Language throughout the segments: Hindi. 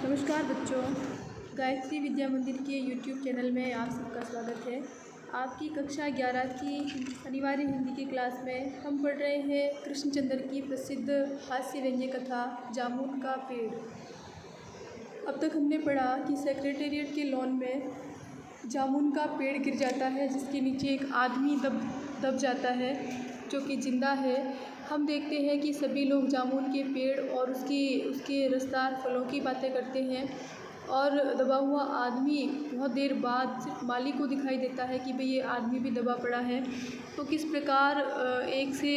नमस्कार बच्चों, गायत्री विद्या मंदिर के YouTube चैनल में आप सबका स्वागत है। आपकी कक्षा 11 की अनिवार्य हिंदी की क्लास में हम पढ़ रहे हैं कृष्णचंद्र की प्रसिद्ध हास्य व्यंग्य कथा जामुन का पेड़। अब तक हमने पढ़ा कि सेक्रेटेरिएट के लॉन में जामुन का पेड़ गिर जाता है, जिसके नीचे एक आदमी दब जाता है जो कि जिंदा है। हम देखते हैं कि सभी लोग जामुन के पेड़ और उसके रसदार फलों की बातें करते हैं और दबा हुआ आदमी बहुत देर बाद सिर्फ माली को दिखाई देता है कि भाई ये आदमी भी दबा पड़ा है। तो किस प्रकार एक से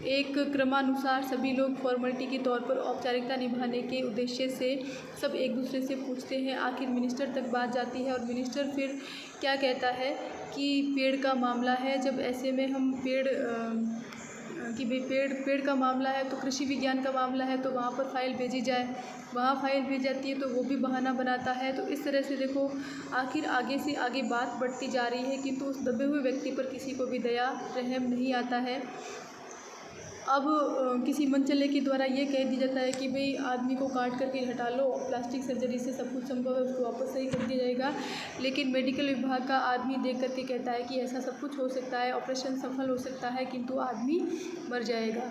एक क्रमानुसार सभी लोग फॉर्मेलिटी के तौर पर औपचारिकता निभाने के उद्देश्य से सब एक दूसरे से पूछते हैं। आखिर मिनिस्टर तक बात जाती है और मिनिस्टर फिर क्या कहता है कि पेड़ का मामला है। जब ऐसे में हम कि भाई पेड़ का मामला है तो कृषि विज्ञान का मामला है तो वहाँ पर फाइल भेजी जाए, वहाँ फाइल भेज जाती है तो वो भी बहाना बनाता है। तो इस तरह से देखो आखिर आगे से आगे बात बढ़ती जा रही है, किंतु उस दबे हुए व्यक्ति पर किसी को भी दया रहम नहीं आता है। अब किसी मनचले के द्वारा ये कह दिया जाता है कि भाई आदमी को काट करके हटा लो, प्लास्टिक सर्जरी से सब कुछ संभव है, उसको वापस सही कर दिया जाएगा। लेकिन मेडिकल विभाग का आदमी देख करके कहता है कि ऐसा सब कुछ हो सकता है, ऑपरेशन सफल हो सकता है, किंतु आदमी मर जाएगा।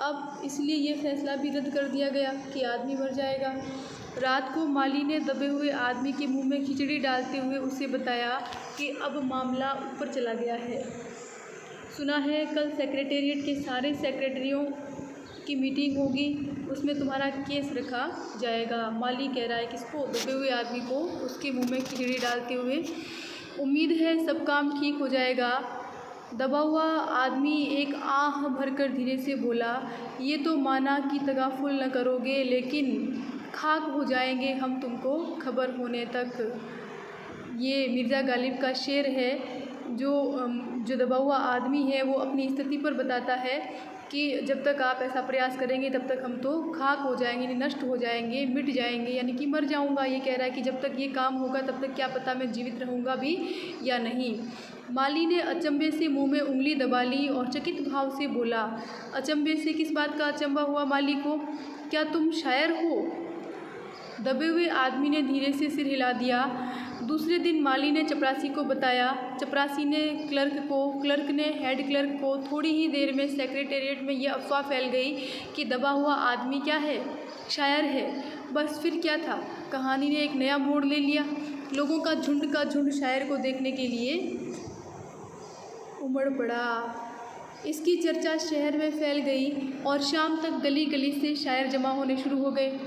अब इसलिए ये फैसला भी रद्द कर दिया गया कि आदमी मर जाएगा। रात को माली ने दबे हुए आदमी के मुँह में खिचड़ी डालते हुए उसे बताया कि अब मामला ऊपर चला गया है। सुना है कल सेक्रेटेरिएट के सारे सेक्रेटरियों की मीटिंग होगी, उसमें तुम्हारा केस रखा जाएगा। माली कह रहा है किसको? दबे हुए आदमी को, उसके मुंह में खिचड़ी डालते हुए। उम्मीद है सब काम ठीक हो जाएगा। दबा हुआ आदमी एक आह भरकर धीरे से बोला, ये तो माना कि तगाफुल न करोगे, लेकिन खाक हो जाएंगे हम तुमको खबर होने तक। ये मिर्ज़ा गालिब का शेर है। जो दबा हुआ आदमी है वो अपनी स्थिति पर बताता है कि जब तक आप ऐसा प्रयास करेंगे तब तक हम तो खाक हो जाएंगे, नष्ट हो जाएंगे, मिट जाएंगे, यानी कि मर जाऊंगा। ये कह रहा है कि जब तक ये काम होगा तब तक क्या पता मैं जीवित रहूँगा भी या नहीं। माली ने अचंभे से मुंह में उंगली दबा ली और चकित भाव से बोला। अचंभे से किस बात का अचंभा हुआ माली को? क्या तुम शायर हो? दबे हुए आदमी ने धीरे से सिर हिला दिया। दूसरे दिन माली ने चपरासी को बताया। चपरासी ने क्लर्क ने हेड क्लर्क को। थोड़ी ही देर में सेक्रेटेरिएट में यह अफवाह फैल गई कि दबा हुआ आदमी क्या है? शायर है। बस फिर क्या था, कहानी ने एक नया मोड़ ले लिया। लोगों का झुंड शायर को देखने के लिए उमड़ पड़ा। इसकी चर्चा शहर में फैल गई और शाम तक गली गली से शायर जमा होने शुरू हो गए।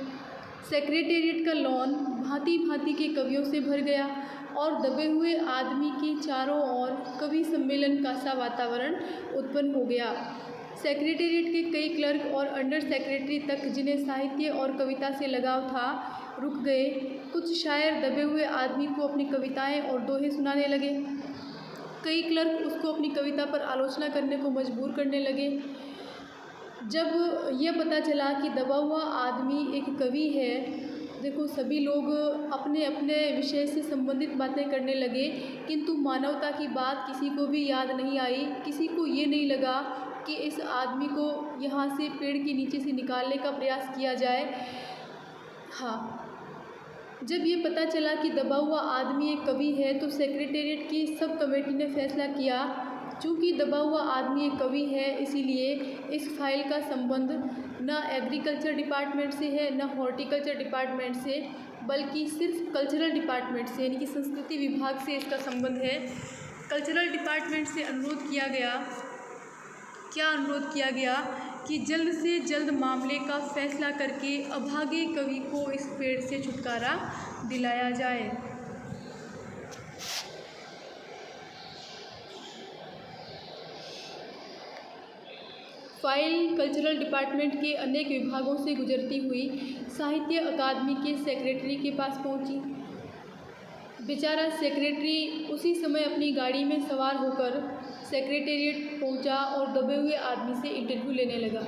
सेक्रेटेरिएट का लॉन भांति भांति के कवियों से भर गया और दबे हुए आदमी के चारों ओर कवि सम्मेलन का सा वातावरण उत्पन्न हो गया। सेक्रेटेरिएट के कई क्लर्क और अंडर सेक्रेटरी तक, जिन्हें साहित्य और कविता से लगाव था, रुक गए। कुछ शायर दबे हुए आदमी को अपनी कविताएं और दोहे सुनाने लगे। कई क्लर्क उसको अपनी कविता पर आलोचना करने को मजबूर करने लगे। जब यह पता चला कि दबा हुआ आदमी एक कवि है, देखो सभी लोग अपने अपने विषय से संबंधित बातें करने लगे, किंतु मानवता की बात किसी को भी याद नहीं आई। किसी को ये नहीं लगा कि इस आदमी को यहाँ से पेड़ के नीचे से निकालने का प्रयास किया जाए। हाँ, जब ये पता चला कि दबा हुआ आदमी एक कवि है तो सेक्रेटेरिएट की सब कमेटी ने फैसला किया, चूँकि दबा हुआ आदमी एक कवि है इसीलिए इस फाइल का संबंध न एग्रीकल्चर डिपार्टमेंट से है न हॉर्टिकल्चर डिपार्टमेंट से, बल्कि सिर्फ कल्चरल डिपार्टमेंट से, यानी कि संस्कृति विभाग से इसका संबंध है। कल्चरल डिपार्टमेंट से अनुरोध किया गया, क्या अनुरोध किया गया कि जल्द से जल्द मामले का फैसला करके अभागे कवि को इस पेड़ से छुटकारा दिलाया जाए। फाइल कल्चरल डिपार्टमेंट के अनेक विभागों से गुजरती हुई साहित्य अकादमी के सेक्रेटरी के पास पहुंची। बेचारा सेक्रेटरी उसी समय अपनी गाड़ी में सवार होकर सेक्रेटेरिएट पहुंचा और दबे हुए आदमी से इंटरव्यू लेने लगा।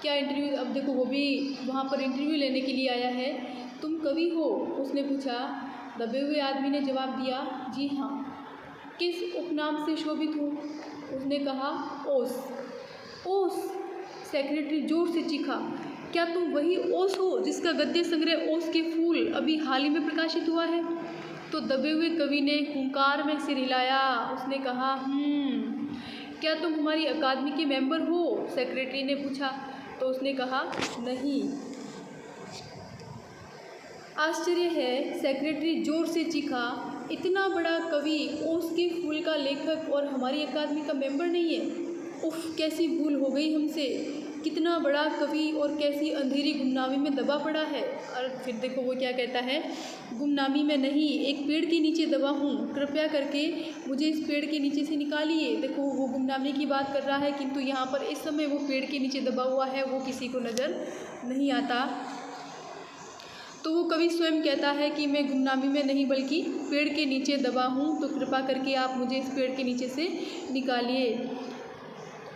क्या इंटरव्यू? अब देखो वो भी वहाँ पर इंटरव्यू लेने के लिए आया है। तुम कवि हो? उसने पूछा। दबे हुए आदमी ने जवाब दिया, जी हाँ। किस उपनाम से शोभित हो? उसने कहा, ओस। ओस? सेक्रेटरी जोर से चीखा, क्या तुम वही ओस हो जिसका गद्य संग्रह ओस के फूल बिल्कुल अभी हाल ही में प्रकाशित हुआ है। तो दबे हुए कवि ने हुंकार में सिर हिलाया। उसने कहा क्या तुम हमारी अकादमी के मेंबर हो? सेक्रेटरी ने पूछा। तो उसने कहा नहीं। आश्चर्य है, सेक्रेटरी जोर से चीखा, इतना बड़ा कवि, ओस के फूल का लेखक और हमारी अकादमी का मेंबर नहीं है? उफ, कैसी भूल हो गई हमसे। कितना बड़ा कवि और कैसी अंधेरी गुमनामी में दबा पड़ा है। और फिर देखो वो क्या कहता है, गुमनामी में नहीं, एक पेड़ के नीचे दबा हूँ, कृपया करके मुझे इस पेड़ के नीचे से निकालिए। देखो वो गुमनामी की बात कर रहा है, किंतु यहाँ पर इस समय वो पेड़ के नीचे दबा हुआ है, वो किसी को नज़र नहीं आता। तो वो कवि स्वयं कहता है कि मैं गुमनामी में नहीं बल्कि पेड़ के नीचे दबा हूँ, तो कृपा करके आप मुझे इस पेड़ के नीचे से निकालिए।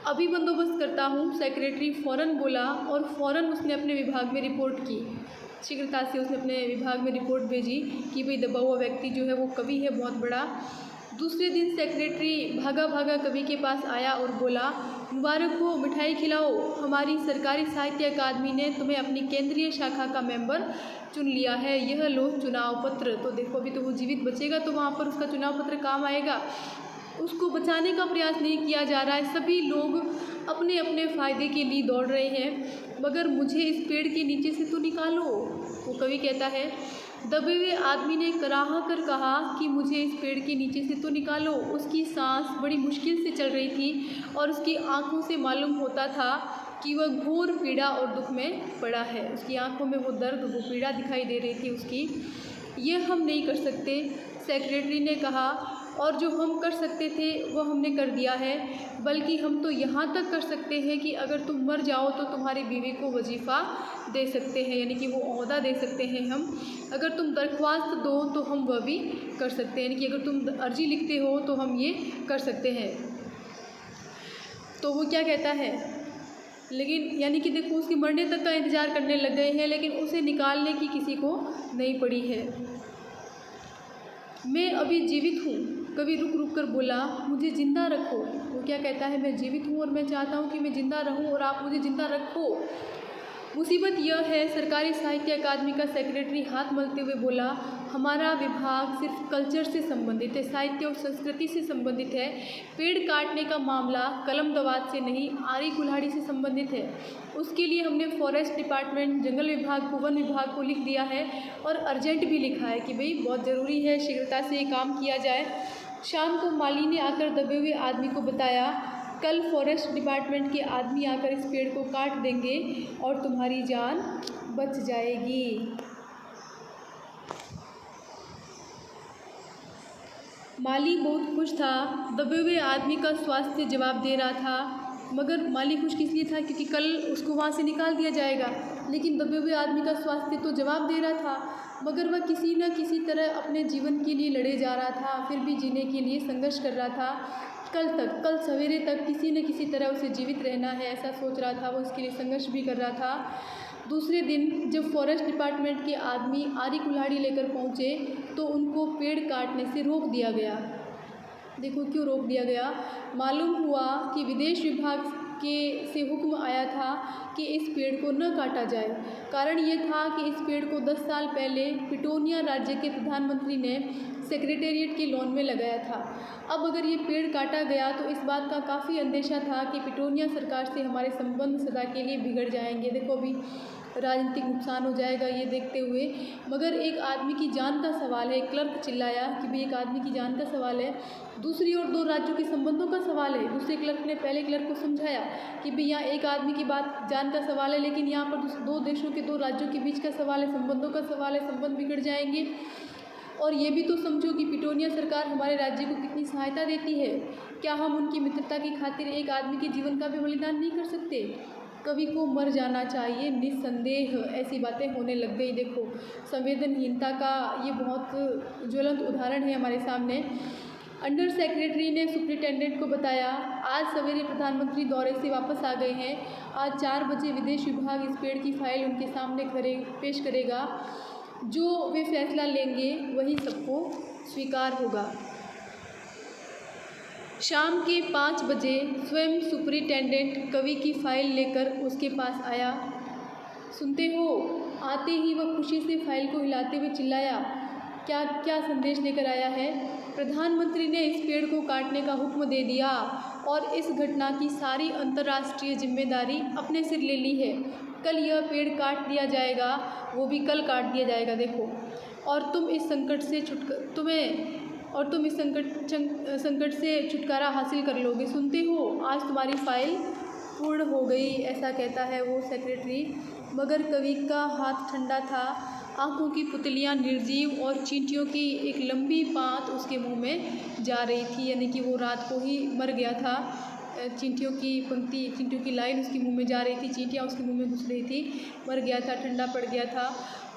अभी बंदोबस्त करता हूँ, सेक्रेटरी फ़ौरन बोला और फ़ौरन उसने अपने विभाग में रिपोर्ट की। शीघ्रता से उसने अपने विभाग में रिपोर्ट भेजी कि भाई दबा हुआ व्यक्ति जो है वो कवि है बहुत बड़ा। दूसरे दिन सेक्रेटरी भागा भागा कवि के पास आया और बोला, मुबारक हो, मिठाई खिलाओ, हमारी सरकारी साहित्य अकादमी ने तुम्हें अपनी केंद्रीय शाखा का मेंबर चुन लिया है, यह लो चुनाव पत्र। तो देखो अभी तो वो जीवित बचेगा तो वहाँ पर उसका चुनाव पत्र काम आएगा। उसको बचाने का प्रयास नहीं किया जा रहा है, सभी लोग अपने अपने फ़ायदे के लिए दौड़ रहे हैं, मगर मुझे इस पेड़ के नीचे से तो निकालो। वो कवि कहता है, दबे हुए आदमी ने कराह कर कहा कि मुझे इस पेड़ के नीचे से तो निकालो। उसकी सांस बड़ी मुश्किल से चल रही थी और उसकी आंखों से मालूम होता था कि वह घोर पीड़ा और दुख में पड़ा है। उसकी आंखों में वो दर्द, वो पीड़ा दिखाई दे रही थी उसकी। ये हम नहीं कर सकते, सेक्रेटरी ने कहा, और जो हम कर सकते थे वो हमने कर दिया है, बल्कि हम तो यहाँ तक कर सकते हैं कि अगर तुम मर जाओ तो तुम्हारी बीवी को वजीफ़ा दे सकते हैं, यानी कि वो ओहदा दे सकते हैं हम। अगर तुम दरख्वास्त दो तो हम वह भी कर सकते हैं, यानी कि अगर तुम अर्जी लिखते हो तो हम ये कर सकते हैं। तो वो क्या कहता है, लेकिन यानी कि देखो उसके मरने तक का इंतज़ार करने लग गए हैं, लेकिन उसे निकालने की किसी को नहीं पड़ी है। मैं अभी जीवित हूँ, कवि रुक रुक कर बोला, मुझे ज़िंदा रखो। वो क्या कहता है, मैं जीवित हूँ और मैं चाहता हूँ कि मैं ज़िंदा रहूँ और आप मुझे ज़िंदा रखो। मुसीबत यह है, सरकारी साहित्य अकादमी का सेक्रेटरी हाथ मलते हुए बोला, हमारा विभाग सिर्फ कल्चर से संबंधित है, साहित्य और संस्कृति से संबंधित है। पेड़ काटने का मामला कलम दवात से नहीं, आरी कुल्हाड़ी से संबंधित है। उसके लिए हमने फॉरेस्ट डिपार्टमेंट, जंगल विभाग को, वन विभाग को लिख दिया है और अर्जेंट भी लिखा है कि भाई बहुत ज़रूरी है, शीघ्रता से ये काम किया जाए। शाम को माली ने आकर दबे हुए आदमी को बताया, कल फॉरेस्ट डिपार्टमेंट के आदमी आकर इस पेड़ को काट देंगे और तुम्हारी जान बच जाएगी। माली बहुत खुश था। दबे हुए आदमी का स्वास्थ्य जवाब दे रहा था, मगर माली खुश किस लिए था, क्योंकि कल उसको वहाँ से निकाल दिया जाएगा। लेकिन दबे हुए आदमी का स्वास्थ्य तो जवाब दे रहा था, मगर वह किसी न किसी तरह अपने जीवन के लिए लड़े जा रहा था, फिर भी जीने के लिए संघर्ष कर रहा था। कल सवेरे तक किसी न किसी तरह उसे जीवित रहना है, ऐसा सोच रहा था वो, इसके लिए संघर्ष भी कर रहा था। दूसरे दिन जब फॉरेस्ट डिपार्टमेंट के आदमी आरी कुल्हाड़ी लेकर पहुँचे तो उनको पेड़ काटने से रोक दिया गया। देखो क्यों रोक दिया गया, मालूम हुआ कि विदेश विभाग से हुक्म आया था कि इस पेड़ को न काटा जाए। कारण ये था कि इस पेड़ को 10 साल पहले पिटोनिया राज्य के प्रधानमंत्री ने सेक्रेटेरिएट के लॉन में लगाया था। अब अगर ये पेड़ काटा गया तो इस बात का काफ़ी अंदेशा था कि पिटोनिया सरकार से हमारे संबंध सदा के लिए बिगड़ जाएंगे। देखो अभी राजनीतिक नुकसान हो जाएगा ये देखते हुए, मगर एक आदमी की जान का सवाल है। क्लर्क चिल्लाया कि भाई एक आदमी की जान का सवाल है, दूसरी ओर 2 राज्यों के संबंधों का सवाल है। दूसरे क्लर्क ने पहले क्लर्क को समझाया कि भाई यहाँ एक आदमी की बात जान का सवाल है, लेकिन यहाँ पर 2 देशों के 2 राज्यों के बीच का सवाल है, संबंधों का सवाल है, संबंध बिगड़ जाएंगे। और ये भी तो समझो कि पिटोनिया सरकार हमारे राज्य को कितनी सहायता देती है, क्या हम उनकी मित्रता की खातिर एक आदमी के जीवन का भी बलिदान नहीं कर सकते? कवि को मर जाना चाहिए निस्संदेह, ऐसी बातें होने लग गई। देखो संवेदनहीनता का ये बहुत ज्वलंत उदाहरण है हमारे सामने। अंडर सेक्रेटरी ने सुप्रिटेंडेंट को बताया, आज सवेरे प्रधानमंत्री दौरे से वापस आ गए हैं, आज 4 बजे विदेश विभाग इस पेड़ की फाइल उनके सामने पेश करेगा, जो वे फैसला लेंगे वही सबको स्वीकार होगा। शाम के 5 बजे स्वयं सुपरिटेंडेंट कवि की फाइल लेकर उसके पास आया। सुनते हो, आते ही वह खुशी से फाइल को हिलाते हुए चिल्लाया, क्या क्या संदेश लेकर आया है? प्रधानमंत्री ने इस पेड़ को काटने का हुक्म दे दिया और इस घटना की सारी अंतर्राष्ट्रीय जिम्मेदारी अपने सिर ले ली है। कल यह पेड़ काट दिया जाएगा, वो भी कल काट दिया जाएगा, देखो। और तुम इस संकट से छुटकारा हासिल कर लोगे। सुनते हो, आज तुम्हारी फाइल पूर्ण हो गई, ऐसा कहता है वो सेक्रेटरी। मगर कवि का हाथ ठंडा था, आंखों की पुतलियां निर्जीव और चींटियों की एक लंबी पात उसके मुंह में जा रही थी, यानी कि वो रात को ही मर गया था। चींटियों की पंक्ति, चींटियों की लाइन उसके मुंह में जा रही थी, चींटियां उसके मुंह में घुस रही थी, मर गया था, ठंडा पड़ गया था।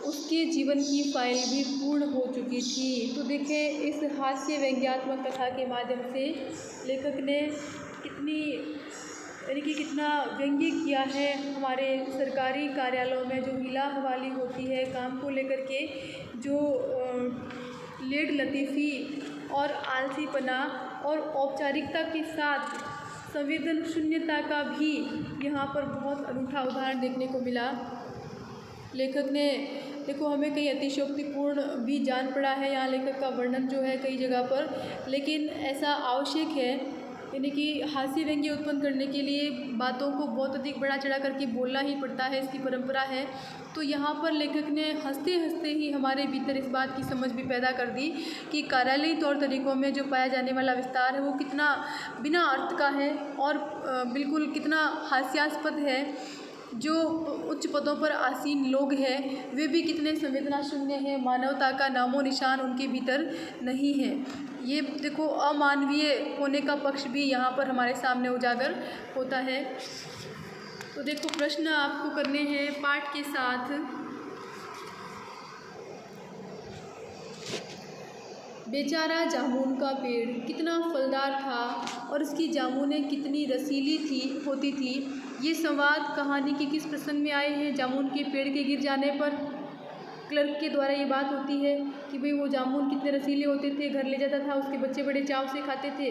उसके जीवन की फाइल भी पूर्ण हो चुकी थी। तो देखें, इस हास्य व्यंग्यात्मक कथा के माध्यम से लेखक ने कितना व्यंग्य किया है हमारे सरकारी कार्यालयों में जो हीला हवाली होती है काम को लेकर के, जो लेट लतीफ़ी और आलसीपना और औपचारिकता के साथ संवेदन शून्यता का भी यहाँ पर बहुत अनूठा उदाहरण देखने को मिला। लेखक ने देखो, हमें कई अतिशयोक्तिपूर्ण भी जान पड़ा है यहाँ लेखक का वर्णन जो है कई जगह पर, लेकिन ऐसा आवश्यक है, यानी कि हास्य व्यंग्य उत्पन्न करने के लिए बातों को बहुत अधिक बढ़ा चढ़ा करके बोलना ही पड़ता है, इसकी परंपरा है। तो यहाँ पर लेखक ने हंसते हंसते ही हमारे भीतर इस बात की समझ भी पैदा कर दी कि कार्यालयी तौर तरीक़ों में जो पाया जाने वाला विस्तार है वो कितना बिना अर्थ का है और बिल्कुल कितना हास्यास्पद है। जो उच्च पदों पर आसीन लोग हैं वे भी कितने संवेदना शून्य हैं, मानवता का नामो निशान उनके भीतर नहीं है। ये देखो, अमानवीय होने का पक्ष भी यहाँ पर हमारे सामने उजागर होता है। तो देखो, प्रश्न आपको करने हैं पाठ के साथ। बेचारा जामुन का पेड़ कितना फलदार था और उसकी जामुनें कितनी रसीली होती थी। ये संवाद कहानी के किस प्रसंग में आए हैं? जामुन के पेड़ के गिर जाने पर क्लर्क के द्वारा ये बात होती है कि भाई वो जामुन कितने रसीले होते थे, घर ले जाता था, उसके बच्चे बड़े चाव से खाते थे।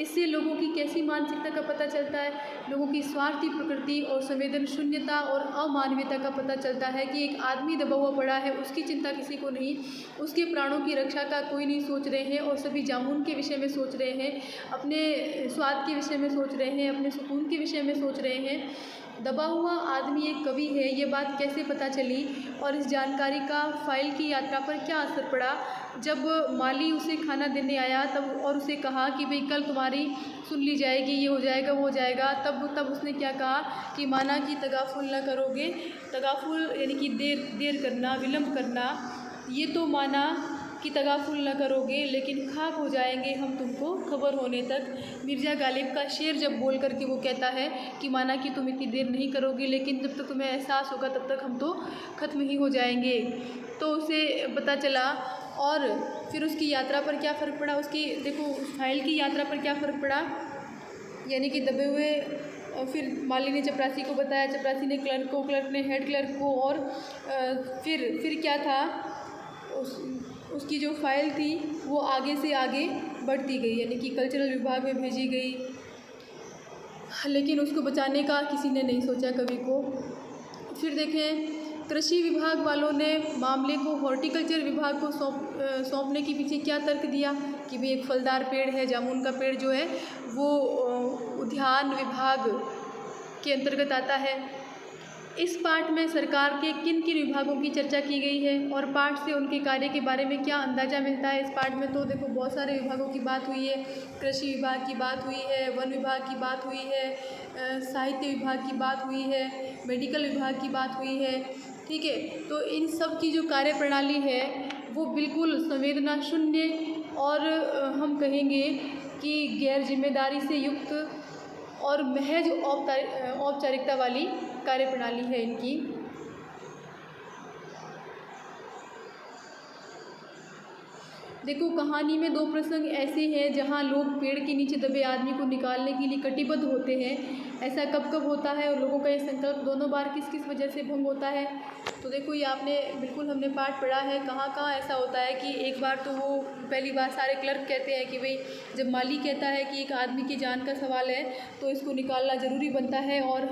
इससे लोगों की कैसी मानसिकता का पता चलता है, लोगों की स्वार्थी प्रकृति और संवेदन शून्यता और अमानवीयता का पता चलता है कि एक आदमी दबा हुआ पड़ा है, उसकी चिंता किसी को नहीं, उसके प्राणों की रक्षा का कोई नहीं सोच रहे हैं और सभी जामुन के विषय में सोच रहे हैं, अपने स्वाद के विषय में सोच रहे हैं, अपने सुकून के विषय में सोच रहे हैं। दबा हुआ आदमी एक कवि है, ये बात कैसे पता चली और इस जानकारी का फाइल की यात्रा पर क्या असर पड़ा? जब माली उसे खाना देने आया तब और उसे कहा कि भाई कल तुम्हारी सुन ली जाएगी, ये हो जाएगा वो हो जाएगा, तब उसने क्या कहा कि माना कि तगाफुल न करोगे। तगाफुल यानी कि देर करना, विलम्ब करना। ये तो माना कि तगाफुल न करोगे लेकिन खाक हो जाएंगे हम तुमको खबर होने तक। मिर्ज़ा गालिब का शेर जब बोल करके वो कहता है कि माना कि तुम इतनी देर नहीं करोगे लेकिन जब तक तुम्हें एहसास होगा तब तक हम तो ख़त्म ही हो जाएंगे। तो उसे पता चला और फिर उसकी यात्रा पर क्या फ़र्क पड़ा, उसकी देखो उस फाइल की यात्रा पर क्या फ़र्क पड़ा, यानी कि दबे हुए। और फिर माली ने चपरासी को बताया, चपरासी ने क्लर्क को, क्लर्क ने हेड क्लर्क को, और फिर क्या था, उसकी जो फाइल थी वो आगे से आगे बढ़ती गई, यानी कि कल्चरल विभाग में भेजी गई। लेकिन उसको बचाने का किसी ने नहीं सोचा, कवि को। फिर देखें, कृषि विभाग वालों ने मामले को हॉर्टिकल्चर विभाग को सौंपने के पीछे क्या तर्क दिया कि भाई एक फलदार पेड़ है, जामुन का पेड़ जो है वो उद्यान विभाग के अंतर्गत आता है। इस पाठ में सरकार के किन किन विभागों की चर्चा की गई है और पाठ से उनके कार्य के बारे में क्या अंदाज़ा मिलता है? इस पाठ में तो देखो बहुत सारे विभागों की बात हुई है, कृषि विभाग की बात हुई है, वन विभाग की बात हुई है, साहित्य विभाग की बात हुई है, मेडिकल विभाग की बात हुई है, ठीक है। तो इन सब की जो कार्य प्रणाली है वो बिल्कुल संवेदना शून्य और हम कहेंगे कि गैर जिम्मेदारी से युक्त और महज औपचारिकता वाली कार्य प्रणाली है इनकी। देखो, कहानी में दो प्रसंग ऐसे हैं जहां लोग पेड़ के नीचे दबे आदमी को निकालने के लिए कटिबद्ध होते हैं। ऐसा कब कब होता है और लोगों का ये संकल्प दोनों बार किस किस वजह से भंग होता है? तो देखो, ये आपने बिल्कुल हमने पाठ पढ़ा है, कहाँ कहाँ ऐसा होता है कि एक बार तो वो पहली बार सारे क्लर्क कहते हैं कि भाई जब माली कहता है कि एक आदमी की जान का सवाल है तो इसको निकालना ज़रूरी बनता है और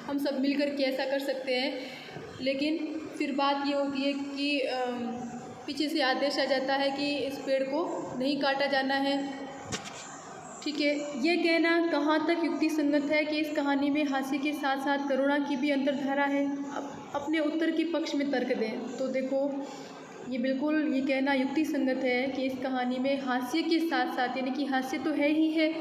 हम सब मिल कर के ऐसा कर सकते हैं। लेकिन फिर बात ये होती है कि पीछे से आदेश आ जाता है कि इस पेड़ को नहीं काटा जाना है। ठीक है, ये कहना कहाँ तक युक्ति संगत है कि इस कहानी में हास्य के साथ साथ करुणा की भी अंतर्धारा है? अपने उत्तर के पक्ष में तर्क दें। तो देखो, ये बिल्कुल ये कहना युक्ति संगत है कि इस कहानी में हास्य के साथ साथ, यानी कि हास्य तो है ही है,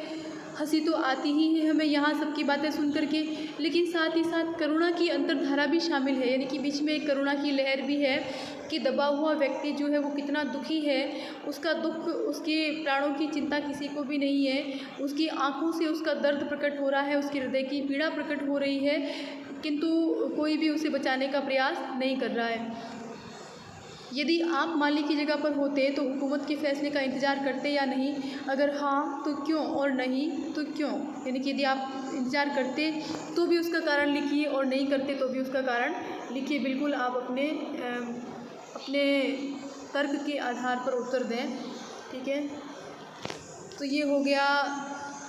हंसी तो आती ही है हमें यहाँ सबकी बातें सुन करके, लेकिन साथ ही साथ करुणा की अंतर्धारा भी शामिल है। यानी कि बीच में एक करुणा की लहर भी है कि दबा हुआ व्यक्ति जो है वो कितना दुखी है, उसका दुख, उसके प्राणों की चिंता किसी को भी नहीं है, उसकी आंखों से उसका दर्द प्रकट हो रहा है, उसके हृदय की पीड़ा प्रकट हो रही है, किंतु कोई भी उसे बचाने का प्रयास नहीं कर रहा है। यदि आप माली की जगह पर होते तो हुकूमत के फैसले का इंतज़ार करते या नहीं? अगर हाँ तो क्यों, और नहीं तो क्यों? यानी कि यदि आप इंतज़ार करते तो भी उसका कारण लिखिए, और नहीं करते तो भी उसका कारण लिखिए। बिल्कुल आप अपने तर्क के आधार पर उत्तर दें। ठीक है, तो ये हो गया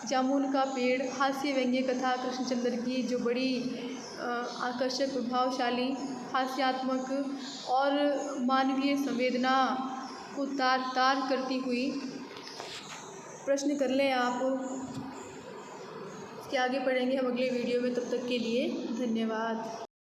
जामुन का पेड़, हास्य व्यंग्य कथा कृष्णचंद्र की, जो बड़ी आकर्षक, प्रभावशाली, हास्यात्मक और मानवीय संवेदना को तार करती हुई। प्रश्न कर लें आप, इसके आगे पढ़ेंगे हम अगले वीडियो में। तब तक के लिए धन्यवाद।